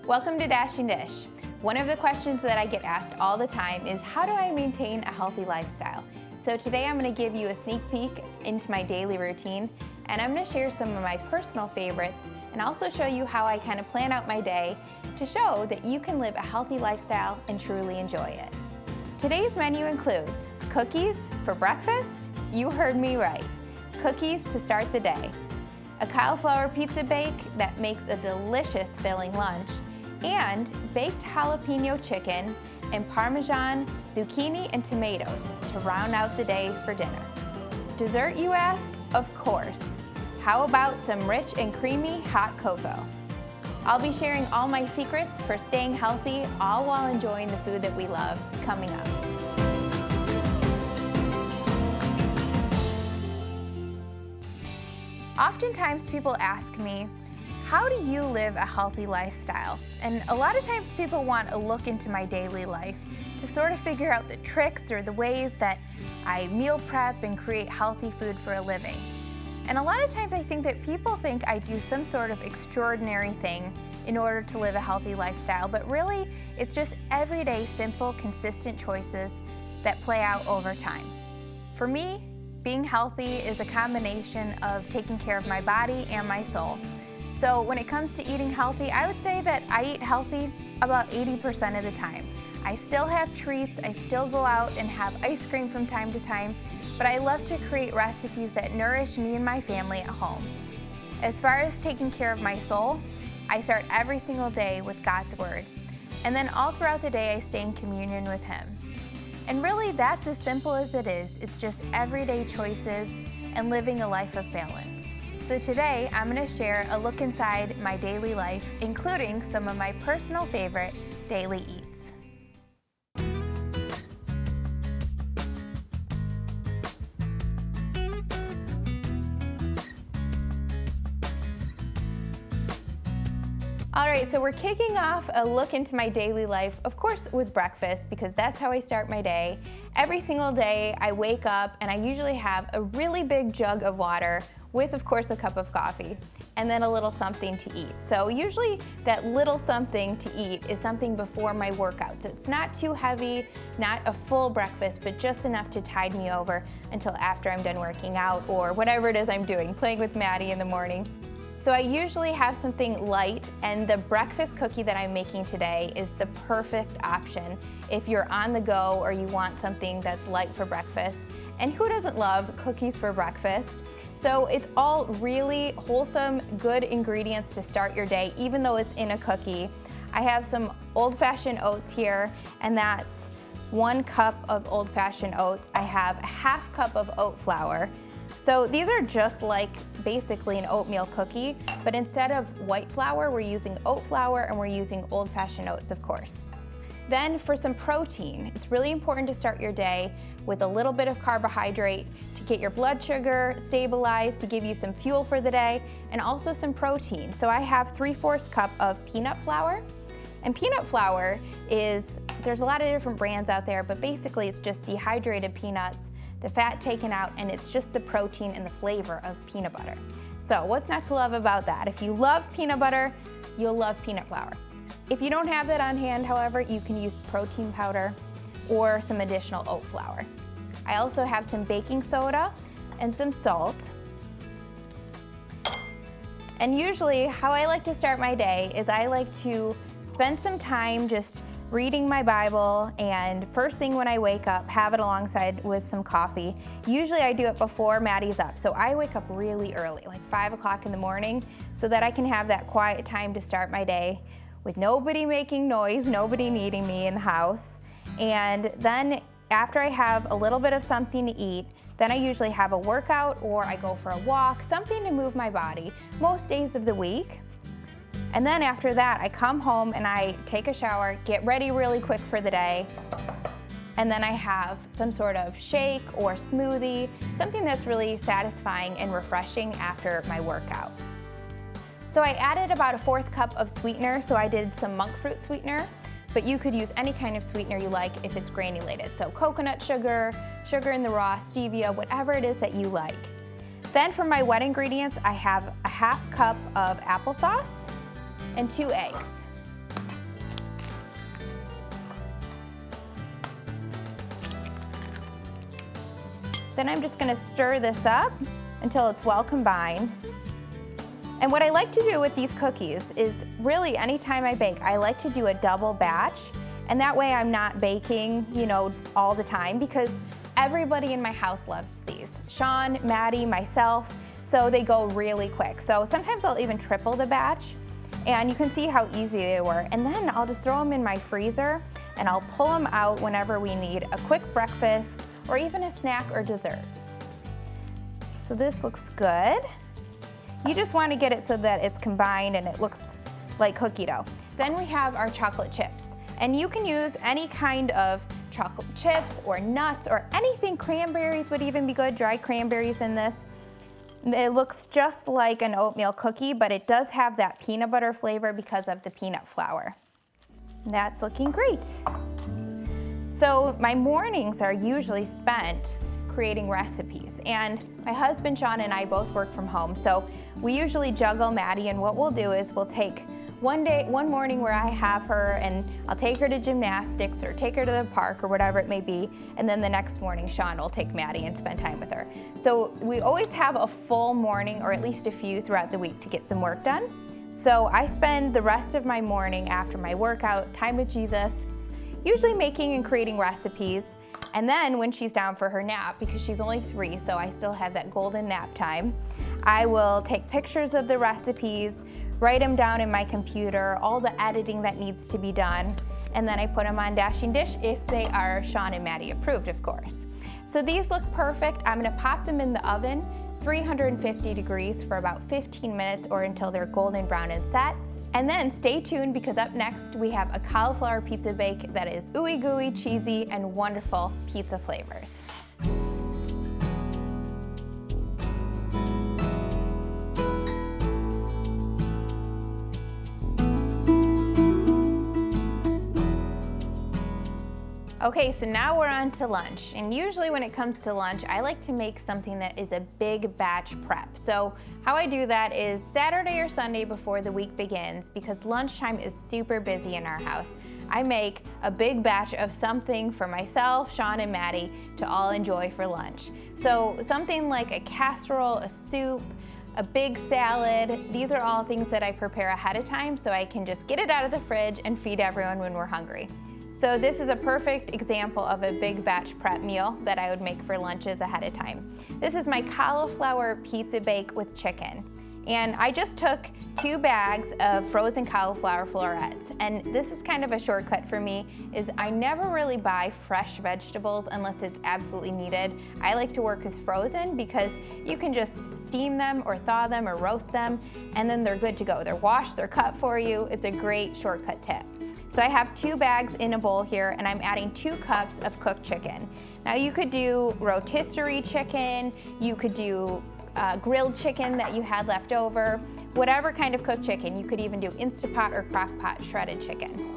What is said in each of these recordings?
Welcome to Dashing Dish. One of the questions that I get asked all the time is, how do I maintain a healthy lifestyle? So today I'm going to give you a sneak peek into my daily routine, and I'm going to share some of my personal favorites and also show you how I kind of plan out my day to show that you can live a healthy lifestyle and truly enjoy it. Today's menu includes cookies for breakfast. You heard me right. Cookies to start the day. A cauliflower pizza bake that makes a delicious filling lunch, and baked jalapeno chicken and Parmesan, zucchini, and tomatoes to round out the day for dinner. Dessert, you ask? Of course. How about some rich and creamy hot cocoa? I'll be sharing all my secrets for staying healthy, all while enjoying the food that we love, coming up. Oftentimes people ask me, how do you live a healthy lifestyle? And a lot of times people want a look into my daily life to sort of figure out the tricks or the ways that I meal prep and create healthy food for a living. And a lot of times I think that people think I do some sort of extraordinary thing in order to live a healthy lifestyle, but really it's just everyday, simple, consistent choices that play out over time. For me, being healthy is a combination of taking care of my body and my soul. So when it comes to eating healthy, I would say that I eat healthy about 80% of the time. I still have treats, I still go out and have ice cream from time to time, but I love to create recipes that nourish me and my family at home. As far as taking care of my soul, I start every single day with God's Word. And then all throughout the day, I stay in communion with Him. And really, that's as simple as it is. It's just everyday choices and living a life of balance. So today, I'm going to share a look inside my daily life, including some of my personal favorite daily eats. All right, so we're kicking off a look into my daily life, of course with breakfast, because that's how I start my day. Every single day I wake up and I usually have a really big jug of water with, of course, a cup of coffee and then a little something to eat. So usually that little something to eat is something before my workouts. It's not too heavy, not a full breakfast, but just enough to tide me over until after I'm done working out or whatever it is I'm doing, playing with Maddie in the morning. So I usually have something light, and the breakfast cookie that I'm making today is the perfect option if you're on the go or you want something that's light for breakfast. And who doesn't love cookies for breakfast? So it's all really wholesome, good ingredients to start your day, even though it's in a cookie. I have some old-fashioned oats here, and that's 1 cup of old-fashioned oats. I have a half cup of oat flour. So these are just like basically an oatmeal cookie, but instead of white flour, we're using oat flour and we're using old-fashioned oats, of course. Then for some protein, it's really important to start your day with a little bit of carbohydrate to get your blood sugar stabilized, to give you some fuel for the day, and also some protein. So I have 3/4 cup of peanut flour. And peanut flour is, there's a lot of different brands out there, but basically it's just dehydrated peanuts, the fat taken out, and it's just the protein and the flavor of peanut butter. So what's not to love about that? If you love peanut butter, you'll love peanut flour. If you don't have that on hand, however, you can use protein powder or some additional oat flour. I also have some baking soda and some salt. And usually how I like to start my day is I like to spend some time just reading my Bible, and first thing when I wake up, have it alongside with some coffee. Usually I do it before Maddie's up, so I wake up really early, like 5 o'clock in the morning, so that I can have that quiet time to start my day with nobody making noise, nobody needing me in the house. And then after I have a little bit of something to eat, then I usually have a workout or I go for a walk, something to move my body most days of the week. And then after that, I come home and I take a shower, get ready really quick for the day, and then I have some sort of shake or smoothie, something that's really satisfying and refreshing after my workout. So I added about a 1/4 cup of sweetener, so I did some monk fruit sweetener, but you could use any kind of sweetener you like if it's granulated. So coconut sugar, sugar in the raw, stevia, whatever it is that you like. Then for my wet ingredients, I have a 1/2 cup of applesauce and 2 eggs. Then I'm just gonna stir this up until it's well combined. And what I like to do with these cookies is really anytime I bake, I like to do a double batch. And that way I'm not baking, all the time, because everybody in my house loves these. Sean, Maddie, myself, so they go really quick. So sometimes I'll even triple the batch, and you can see how easy they were. And then I'll just throw them in my freezer, and I'll pull them out whenever we need a quick breakfast or even a snack or dessert. So this looks good. You just want to get it so that it's combined and it looks like cookie dough. Then we have our chocolate chips. And you can use any kind of chocolate chips or nuts or anything. Cranberries would even be good, dried cranberries in this. It looks just like an oatmeal cookie, but it does have that peanut butter flavor because of the peanut flour. That's looking great. So my mornings are usually spent creating recipes, and my husband Sean and I both work from home, so we usually juggle Maddie, and what we'll do is we'll take one morning where I have her and I'll take her to gymnastics or take her to the park or whatever it may be, and then the next morning Sean will take Maddie and spend time with her. So we always have a full morning, or at least a few throughout the week, to get some work done. So I spend the rest of my morning after my workout, time with Jesus, usually making and creating recipes. And then when she's down for her nap, because she's only 3, so I still have that golden nap time, I will take pictures of the recipes, write them down in my computer, all the editing that needs to be done, and then I put them on Dashing Dish if they are Sean and Maddie approved, of course. So these look perfect. I'm gonna pop them in the oven, 350 degrees for about 15 minutes or until they're golden brown and set. And then stay tuned, because up next we have a cauliflower pizza bake that is ooey gooey, cheesy, and wonderful pizza flavors. Okay, so now we're on to lunch. And usually when it comes to lunch, I like to make something that is a big batch prep. So how I do that is Saturday or Sunday before the week begins, because lunchtime is super busy in our house. I make a big batch of something for myself, Sean, and Maddie to all enjoy for lunch. So something like a casserole, a soup, a big salad, these are all things that I prepare ahead of time so I can just get it out of the fridge and feed everyone when we're hungry. So this is a perfect example of a big batch prep meal that I would make for lunches ahead of time. This is my cauliflower pizza bake with chicken. And I just took 2 bags of frozen cauliflower florets. And this is kind of a shortcut for me, is I never really buy fresh vegetables unless it's absolutely needed. I like to work with frozen because you can just steam them or thaw them or roast them, and then they're good to go. They're washed, they're cut for you. It's a great shortcut tip. So I have 2 bags in a bowl here, and I'm adding 2 cups of cooked chicken. Now you could do rotisserie chicken, you could do grilled chicken that you had left over, whatever kind of cooked chicken. You could even do Instapot or Crock-Pot shredded chicken.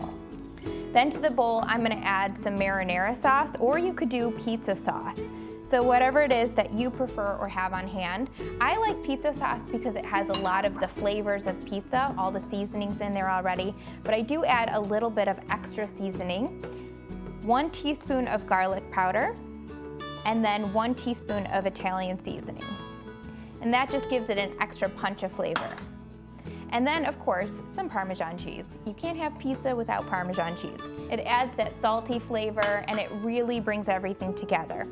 Then to the bowl, I'm gonna add some marinara sauce, or you could do pizza sauce. So whatever it is that you prefer or have on hand. I like pizza sauce because it has a lot of the flavors of pizza, all the seasonings in there already, but I do add a little bit of extra seasoning, 1 teaspoon of garlic powder, and then 1 teaspoon of Italian seasoning. And that just gives it an extra punch of flavor. And then, of course, some Parmesan cheese. You can't have pizza without Parmesan cheese. It adds that salty flavor, and it really brings everything together.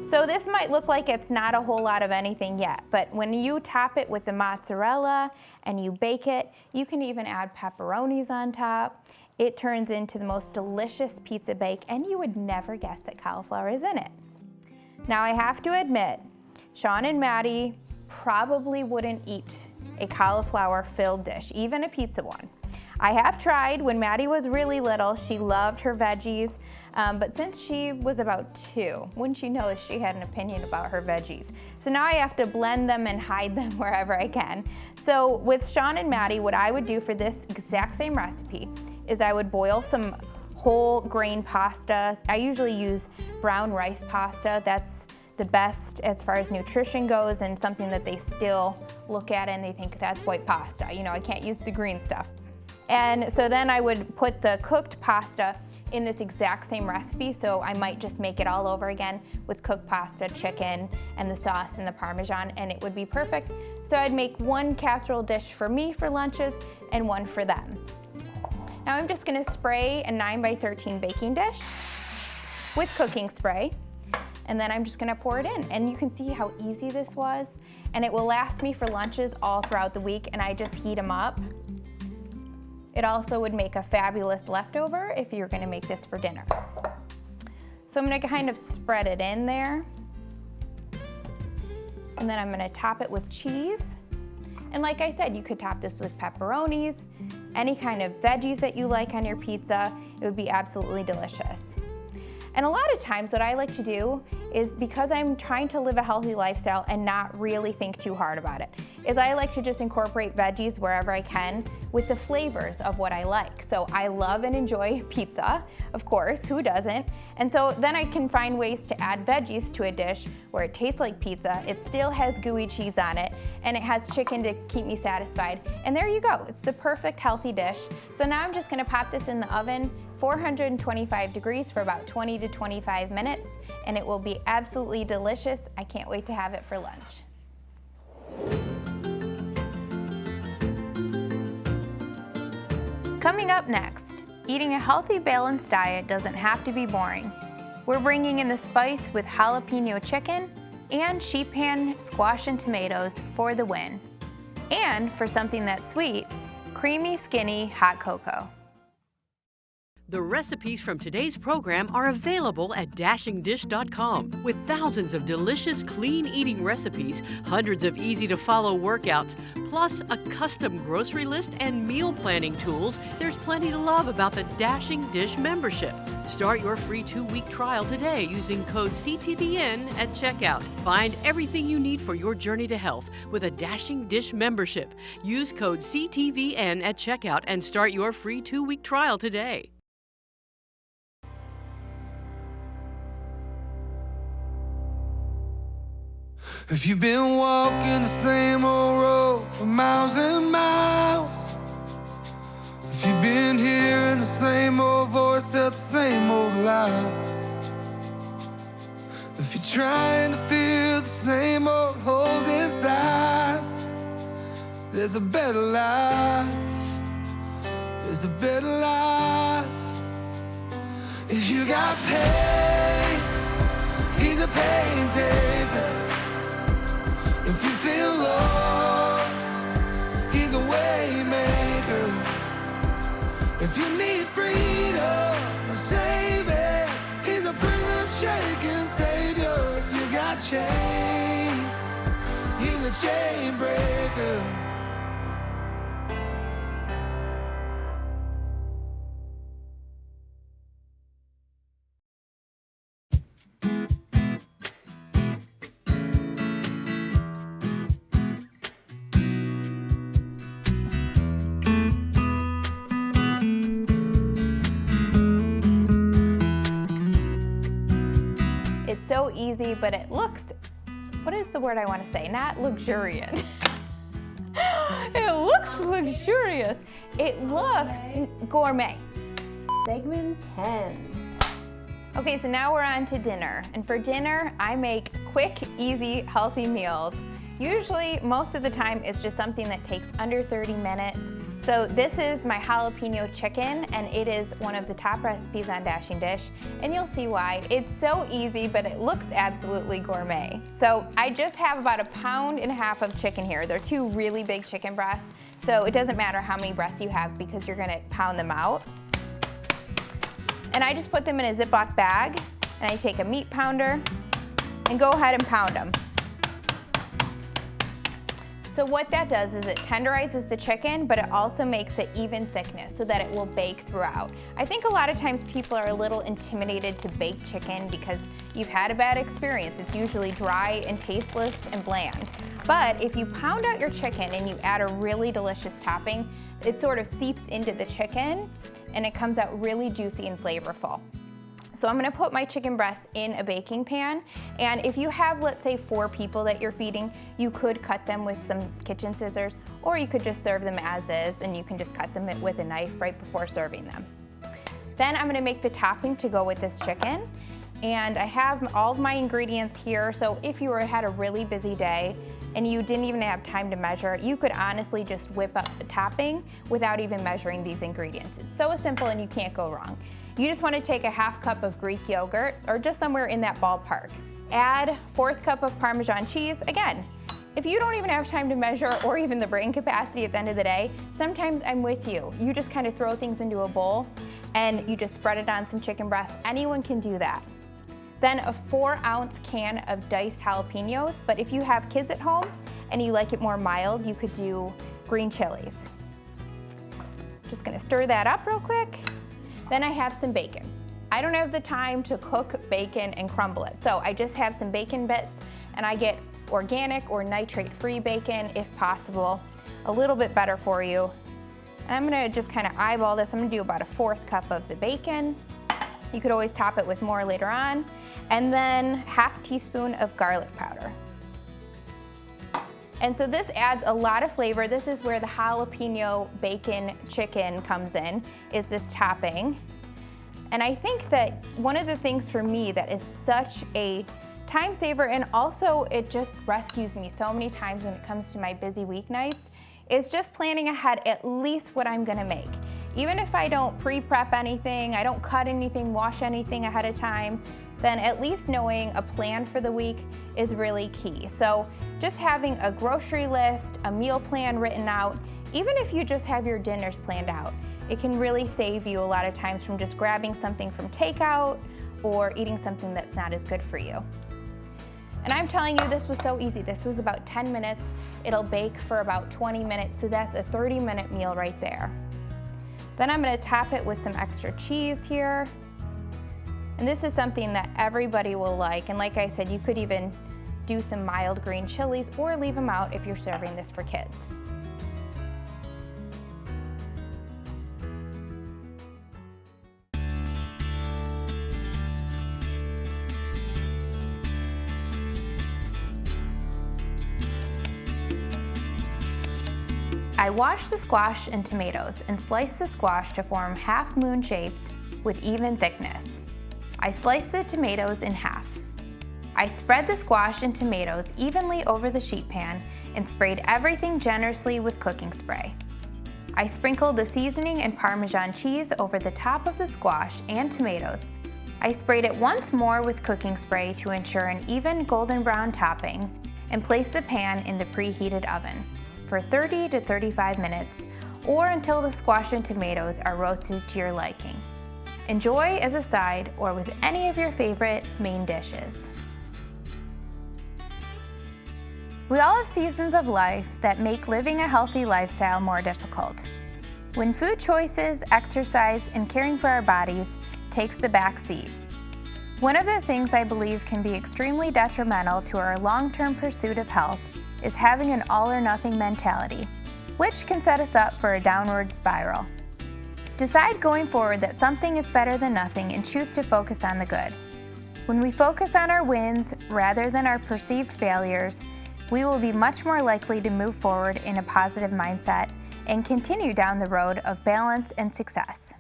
So this might look like it's not a whole lot of anything yet, but when you top it with the mozzarella and you bake it, you can even add pepperonis on top. It turns into the most delicious pizza bake, and you would never guess that cauliflower is in it. Now I have to admit, Sean and Maddie probably wouldn't eat a cauliflower-filled dish, even a pizza one. I have tried. When Maddie was really little, she loved her veggies, but since she was about 2, wouldn't you know if she had an opinion about her veggies? So now I have to blend them and hide them wherever I can. So with Sean and Maddie, what I would do for this exact same recipe is I would boil some whole grain pasta. I usually use brown rice pasta. That's the best as far as nutrition goes, and something that they still look at and they think that's white pasta. You know, I can't use the green stuff. And so then I would put the cooked pasta in this exact same recipe, so I might just make it all over again with cooked pasta, chicken, and the sauce and the Parmesan, and it would be perfect. So I'd make one casserole dish for me for lunches and one for them. Now I'm just gonna spray a 9x13 baking dish with cooking spray, and then I'm just gonna pour it in. And you can see how easy this was, and it will last me for lunches all throughout the week, and I just heat them up. It also would make a fabulous leftover if you're gonna make this for dinner. So I'm gonna kind of spread it in there. And then I'm gonna top it with cheese. And like I said, you could top this with pepperonis, any kind of veggies that you like on your pizza. It would be absolutely delicious. And a lot of times what I like to do is, because I'm trying to live a healthy lifestyle and not really think too hard about it, is I like to just incorporate veggies wherever I can with the flavors of what I like. So I love and enjoy pizza, of course, who doesn't? And so then I can find ways to add veggies to a dish where it tastes like pizza, it still has gooey cheese on it, and it has chicken to keep me satisfied. And there you go, it's the perfect healthy dish. So now I'm just gonna pop this in the oven, 425 degrees for about 20 to 25 minutes, and it will be absolutely delicious. I can't wait to have it for lunch. Coming up next, eating a healthy, balanced diet doesn't have to be boring. We're bringing in the spice with jalapeno chicken and sheet pan squash and tomatoes for the win. And for something that's sweet, creamy, skinny hot cocoa. The recipes from today's program are available at dashingdish.com with thousands of delicious, clean eating recipes, hundreds of easy-to-follow workouts, plus a custom grocery list and meal planning tools. There's plenty to love about the Dashing Dish membership. Start your free 2-week trial today using code CTVN at checkout. Find everything you need for your journey to health with a Dashing Dish membership. Use code CTVN at checkout and start your free 2-week trial today. If you've been walking the same old road for miles and miles, if you've been hearing the same old voice tell the same old lies, if you're trying to fill the same old holes inside, there's a better life, there's a better life. If you got pain, he's a pain taker. If you feel lost, he's a way maker. If you need freedom, a savior, he's a prison shaking savior. If you got chains, he's a chain breaker. It's so easy, but it looks, what is the word I want to say? Not luxuriant. It looks luxurious. It looks gourmet. Segment 10. Okay, so now we're on to dinner. And for dinner, I make quick, easy, healthy meals. Usually, most of the time, it's just something that takes under 30 minutes. So this is my jalapeno chicken, and it is one of the top recipes on Dashing Dish, and you'll see why. It's so easy, but it looks absolutely gourmet. So I just have about 1.5 pounds of chicken here. They're 2 really big chicken breasts, so it doesn't matter how many breasts you have because you're gonna pound them out. And I just put them in a Ziploc bag, and I take a meat pounder and go ahead and pound them. So what that does is it tenderizes the chicken, but it also makes it even thickness so that it will bake throughout. I think a lot of times people are a little intimidated to bake chicken because you've had a bad experience. It's usually dry and tasteless and bland. But if you pound out your chicken and you add a really delicious topping, it sort of seeps into the chicken and it comes out really juicy and flavorful. So I'm gonna put my chicken breasts in a baking pan, and if you have, let's say, 4 people that you're feeding, you could cut them with some kitchen scissors, or you could just serve them as is, and you can just cut them with a knife right before serving them. Then I'm gonna make the topping to go with this chicken, and I have all of my ingredients here, so if you had a really busy day and you didn't even have time to measure, you could honestly just whip up the topping without even measuring these ingredients. It's so simple and you can't go wrong. You just want to take a half cup of Greek yogurt, or just somewhere in that ballpark. Add 1/4 cup of Parmesan cheese. Again, if you don't even have time to measure or even the brain capacity at the end of the day, sometimes I'm with you. You just kind of throw things into a bowl and you just spread it on some chicken breast. Anyone can do that. Then a 4-ounce can of diced jalapenos, but if you have kids at home and you like it more mild, you could do green chilies. Just gonna stir that up real quick. Then I have some bacon. I don't have the time to cook bacon and crumble it, so I just have some bacon bits, and I get organic or nitrate-free bacon if possible, a little bit better for you. And I'm gonna just kind of eyeball this. I'm gonna do about a 1/4 cup of the bacon. You could always top it with more later on. And then 1/2 teaspoon of garlic powder. And so this adds a lot of flavor. This is where the jalapeno bacon chicken comes in, is this topping. And I think that one of the things for me that is such a time saver, and also it just rescues me so many times when it comes to my busy weeknights, is just planning ahead at least what I'm gonna make. Even if I don't pre-prep anything, I don't cut anything, wash anything ahead of time, then at least knowing a plan for the week is really key. So just having a grocery list, a meal plan written out, even if you just have your dinners planned out, it can really save you a lot of times from just grabbing something from takeout or eating something that's not as good for you. And I'm telling you, this was so easy. This was about 10 minutes. It'll bake for about 20 minutes, so that's a 30-minute meal right there. Then I'm gonna top it with some extra cheese here. And this is something that everybody will like. And like I said, you could even do some mild green chilies or leave them out if you're serving this for kids. I wash the squash and tomatoes and slice the squash to form half-moon shapes with even thickness. I slice the tomatoes in half. I spread the squash and tomatoes evenly over the sheet pan and sprayed everything generously with cooking spray. I sprinkled the seasoning and Parmesan cheese over the top of the squash and tomatoes. I sprayed it once more with cooking spray to ensure an even golden brown topping, and placed the pan in the preheated oven for 30 to 35 minutes, or until the squash and tomatoes are roasted to your liking. Enjoy as a side or with any of your favorite main dishes. We all have seasons of life that make living a healthy lifestyle more difficult. When food choices, exercise, and caring for our bodies takes the back seat. One of the things I believe can be extremely detrimental to our long-term pursuit of health is having an all-or-nothing mentality, which can set us up for a downward spiral. Decide going forward that something is better than nothing and choose to focus on the good. When we focus on our wins rather than our perceived failures, we will be much more likely to move forward in a positive mindset and continue down the road of balance and success.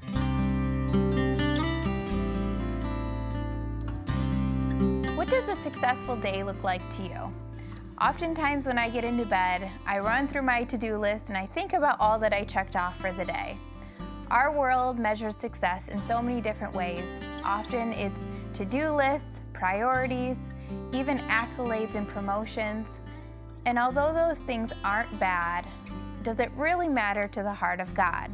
What does a successful day look like to you? Oftentimes when I get into bed, I run through my to-do list and I think about all that I checked off for the day. Our world measures success in so many different ways. Often it's to-do lists, priorities, even accolades and promotions. And although those things aren't bad, does it really matter to the heart of God?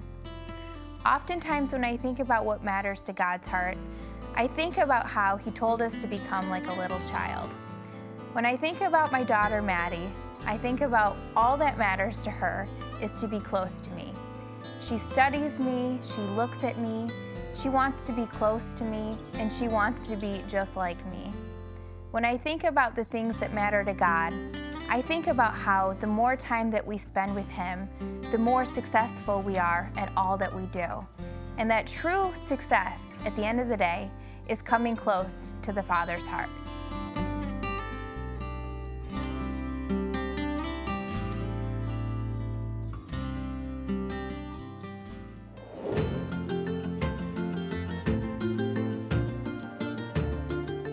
Oftentimes when I think about what matters to God's heart, I think about how He told us to become like a little child. When I think about my daughter Maddie, I think about all that matters to her is to be close to me. She studies me, she looks at me, she wants to be close to me, and she wants to be just like me. When I think about the things that matter to God, I think about how the more time that we spend with Him, the more successful we are at all that we do. And that true success, at the end of the day, is coming close to the Father's heart.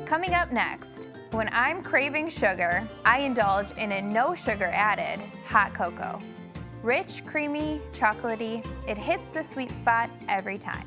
Coming up next, when I'm craving sugar, I indulge in a no sugar added hot cocoa. Rich, creamy, chocolatey, it hits the sweet spot every time.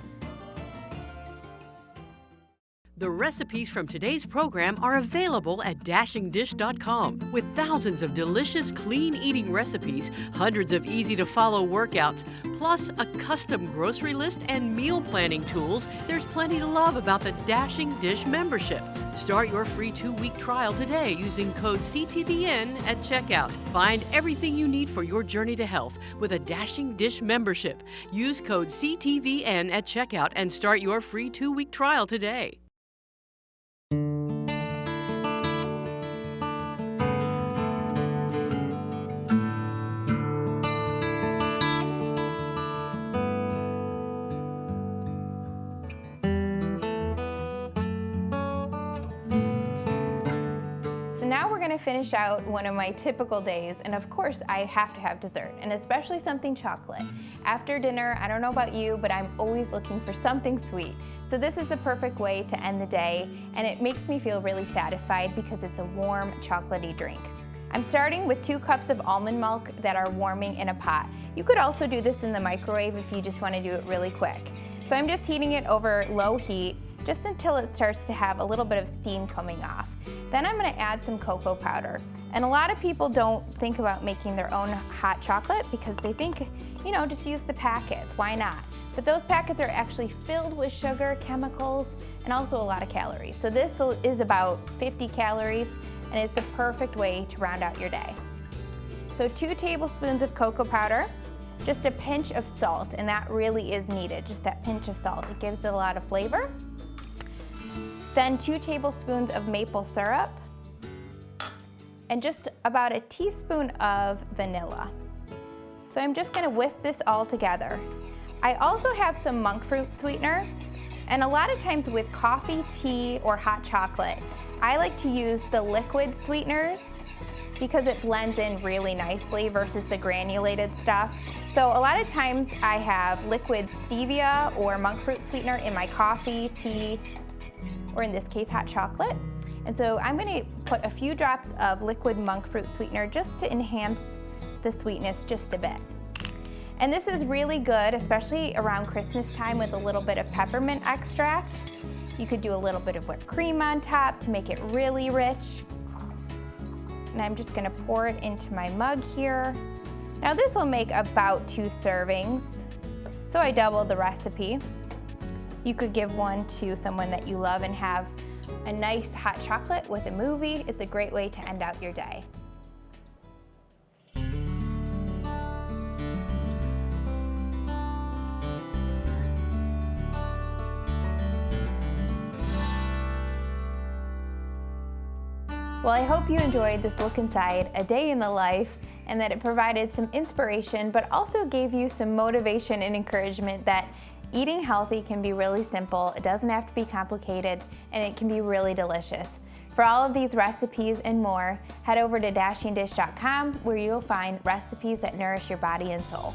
The recipes from today's program are available at dashingdish.com with thousands of delicious clean eating recipes, hundreds of easy-to-follow workouts, plus a custom grocery list and meal planning tools. There's plenty to love about the Dashing Dish membership. Start your free 2-week trial today using code CTVN at checkout. Find everything you need for your journey to health with a Dashing Dish membership. Use code CTVN at checkout and start your free 2-week trial today. Now we're going to finish out one of my typical days, and of course I have to have dessert, and especially something chocolate. After dinner, I don't know about you, but I'm always looking for something sweet. So this is the perfect way to end the day, and it makes me feel really satisfied because it's a warm, chocolatey drink. I'm starting with 2 cups of almond milk that are warming in a pot. You could also do this in the microwave if you just want to do it really quick. So I'm just heating it over low heat just until it starts to have a little bit of steam coming off. Then I'm going to add some cocoa powder. And a lot of people don't think about making their own hot chocolate because they think, you know, just use the packets, why not? But those packets are actually filled with sugar, chemicals, and also a lot of calories. So this is about 50 calories and is the perfect way to round out your day. So 2 tablespoons of cocoa powder, just a pinch of salt, and that really is needed, just that pinch of salt. It gives it a lot of flavor. Then 2 tablespoons of maple syrup, and just about a teaspoon of vanilla. So I'm just gonna whisk this all together. I also have some monk fruit sweetener, and a lot of times with coffee, tea, or hot chocolate, I like to use the liquid sweeteners because it blends in really nicely versus the granulated stuff. So a lot of times I have liquid stevia or monk fruit sweetener in my coffee, tea, or in this case, hot chocolate. And so I'm gonna put a few drops of liquid monk fruit sweetener just to enhance the sweetness just a bit. And this is really good, especially around Christmas time with a little bit of peppermint extract. You could do a little bit of whipped cream on top to make it really rich. And I'm just gonna pour it into my mug here. Now this will make about 2 servings, so I doubled the recipe. You could give one to someone that you love and have a nice hot chocolate with a movie. It's a great way to end out your day. Well, I hope you enjoyed this look inside a day in the life and that it provided some inspiration, but also gave you some motivation and encouragement that eating healthy can be really simple, it doesn't have to be complicated, and it can be really delicious. For all of these recipes and more, head over to dashingdish.com where you'll find recipes that nourish your body and soul.